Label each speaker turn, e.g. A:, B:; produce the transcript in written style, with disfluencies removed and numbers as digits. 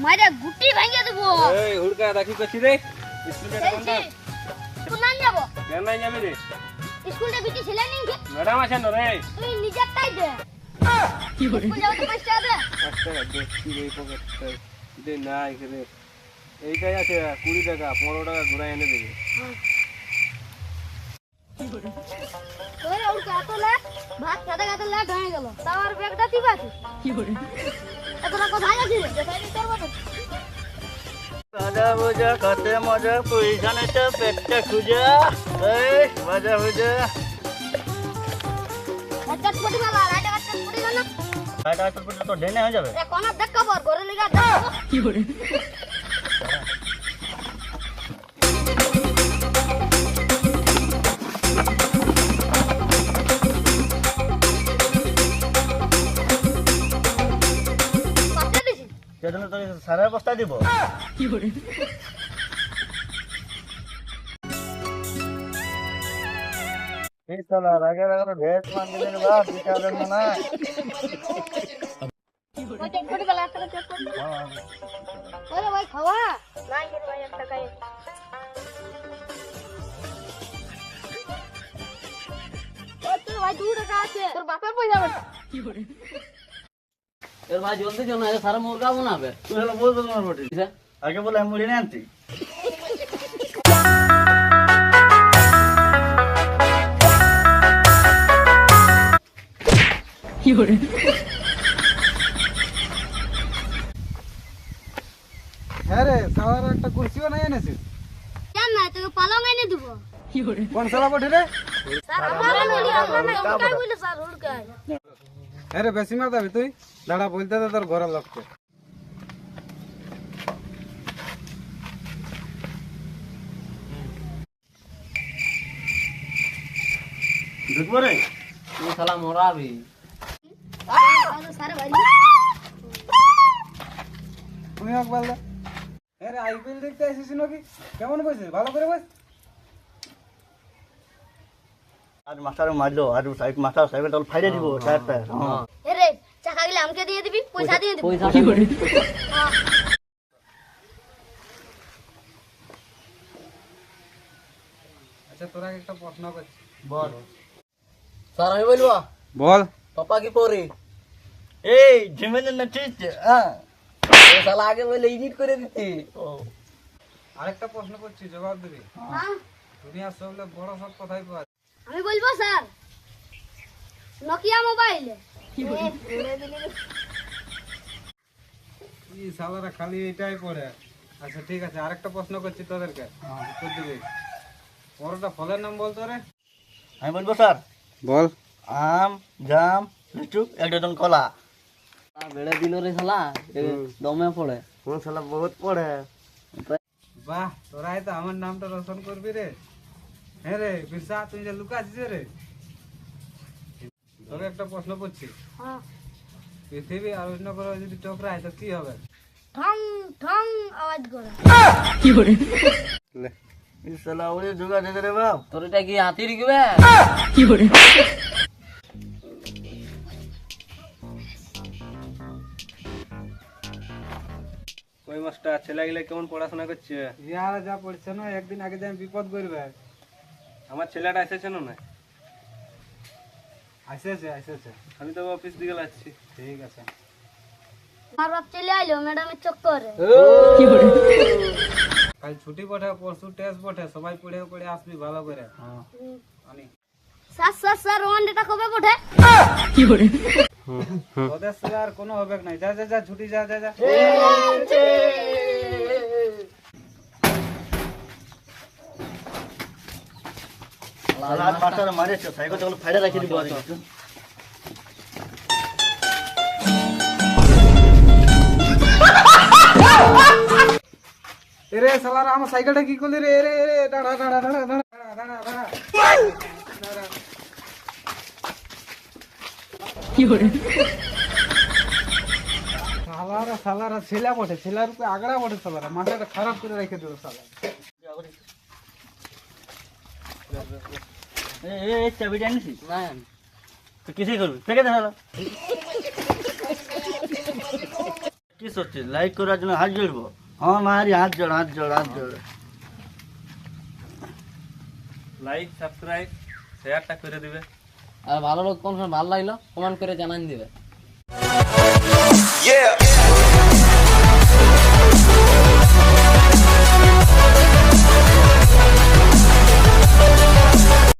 A: মাইরা গুটি ভাঙে দেব।
B: এই হুড়কা রাখি করছি রে স্কুলে কোন না
A: তুই না যাব
B: কেন নাই যাবি রে
A: স্কুলে বিটি ছেলে নেই কি
B: ম্যাডাম আছেন রে
A: তুই নিজেরটাই দে
C: কি করে
A: স্কুল যাও তো পয়সা দে
B: আচ্ছা দেখছি রে পকেটে দে নাই রে এইটাই আছে 20 টাকা 15 টাকা ঘুরাই এনে দেবে
A: তোর ওর কাতলে ভাত খেতে খেতে লেট হয়ে গেল তার ব্যাগটা ঠিক আছে
C: কি করে
A: এতটা কোথায় গেছিস দেখাই দিতে পারবো
D: বাজা বুজা খাতে মজা পয়সা নেই তো পেটটা খুঁজা এই বাজা বুজা
A: একটা ছোটি বাবা রাইট একটা ছোটি না
D: এটা তো ডেনে হয়ে যাবে
A: এ কোন দেখ খবর ঘরে লাগা দাও
C: কি করে
A: পাতে দিছি
D: সেজন্য তো সারা বস্তা দিব
C: কি করে
D: এই সালা আগে আগে ভেজ মান দিলেন বাপ দিশা দেন না
A: ওই যে ছোটি বাবা একটা চেক কর ওরে ভাই খাওয়া নাই রে ভাই একটা খাই ও তোর ভাই 2 টাকা আছে তোর বাপের পয়সা বল
C: কি করে
E: এর ভাই জলদি চল না সারা মুরগা বানাবে
D: তুই হলো বল তোমার বটি আগে বলে আমি মুড়ি না আনতি
C: কি করে
B: হ্যাঁ রে সালার একটা কুরসিও নাই এনেছিস
A: কেন না তোকে পালং এনে দেব
C: কি করে
B: কোন সালা বটে রে
A: স্যার আমার বলি আমার না উড়কাই বলে স্যার উড়কাই
B: আরে বেশি মার দাবি তুই দাঁড়া বলতে দে তোর ঘরের লোককে
D: ঢুকবো রে
E: তুই শালা মরাবি
A: স্যার ভাই
B: তুমি একবার দে আরে আইপিএল দেখতে আসিস নাকি কেমন বসে ভালো করে বস
D: আজ মাস্টার মারলো আর সাইড মাস্টার সাইকেল টল ফাইরে দিব টায়ারটা
A: এ রে চাকা গেলে আমাকে দিয়ে দিবি পয়সা দিয়ে দিবি
E: পয়সা
C: কি করে
B: আচ্ছা তোরা একটা প্রশ্ন করছি
D: বল
E: স্যার আমি বলবো
B: বল
E: পাপা কি পরে
D: এই ঝিমেন না ঠিক হ্যাঁ
E: এ শালা আগে বলে এডিট করে দিতি
D: ও
B: আরেকটা প্রশ্ন করছি জবাব দিবি
A: হ্যাঁ
B: দুনিয়ার সবলে বড় সব কোথায় পাওয়া যায়?
A: আমি বলবো স্যার নোকিয়া মোবাইলে
C: কি করে
B: এই সালারা খালি এটাই পড়ে আচ্ছা ঠিক আছে আরেকটা প্রশ্ন করছি তোদেরকে উত্তর দিবি বড়টা ফলের নাম বলতো রে
D: আমি বলবো স্যার
B: বল
D: আম জাম লিচু এক ডজন কলা
E: বেড়ে দিল রে শালা দমে পড়ে
D: কোন শালা বহুত পড়ে
B: বাহ তোরাই তো আমার নামটা রোশন করবি রে হ্যাঁ রে বিরসা তুই যে লুকাছিস রে তোকে একটা প্রশ্ন করছি
A: হ্যাঁ
B: পৃথিবী আর অন্য গ্রহ যদি টকরায় তো কি হবে
A: ঠং ঠং আওয়াজ করে
C: কি করে
D: এই শালা ওরে জোগা দে রে বাপ
E: তোর এটা কি হাতি রিকবে
C: কি করে
B: ওই মাস্টার ছেলেগুলো কেমন পড়াশোনা করছে ইয়ার যা পড়ছে না একদিন আগে যে বিপদ করবে আমার ছেলেটা এসেছে না আসেছে আমি তো অফিস দিকে যাচ্ছি ঠিক আছে
A: আমার বাপ চলে আইলো ম্যাডামের চক্করে
C: কি করে
B: কাল ছুটি পড়ে পরশু টেস্ট পড়ে সবাই পড়ে পড়ে আসবি ভালো করে আনি
A: স্যার স্যার স্যার ওয়ানডেটা কবে পড়ে
C: কি করে
B: ওদের সাথে আর কোনো হবে না যা যা যা ছুটি যা যা যা
D: আজ মাস্টার মারেছে সাইকেল টল ফাইরে রাখি দিব আজকে
B: এরে সালারা আমার সাইকেলটা কি করলি রে এরে এরে দাঁড়া দাঁড়া দাঁড়া দাঁড়া দাঁড়া দাঁড়া দাঁড়া
C: কি করে
B: সালারা সালারা ছেলা বটে ছেলার উপরে আগড়া বটে সালারা মাথাটা খারাপ করে রেখে দিল সালা
D: এই চাবি জানিস
E: না
D: তো কিসে করবি ফেকে দে কি করছিস লাইক করার জন্য হাত জোড়বো? হ্যাঁ মারি, হাত জোড় হাত জোড় হাত জোড়।
B: লাইক সাবস্ক্রাইব শেয়ারটা করে দিবে।
E: আর ভালো লোক কোন ভালো লাগলো কমেন্ট করে জানান দিবে।
F: Yeah.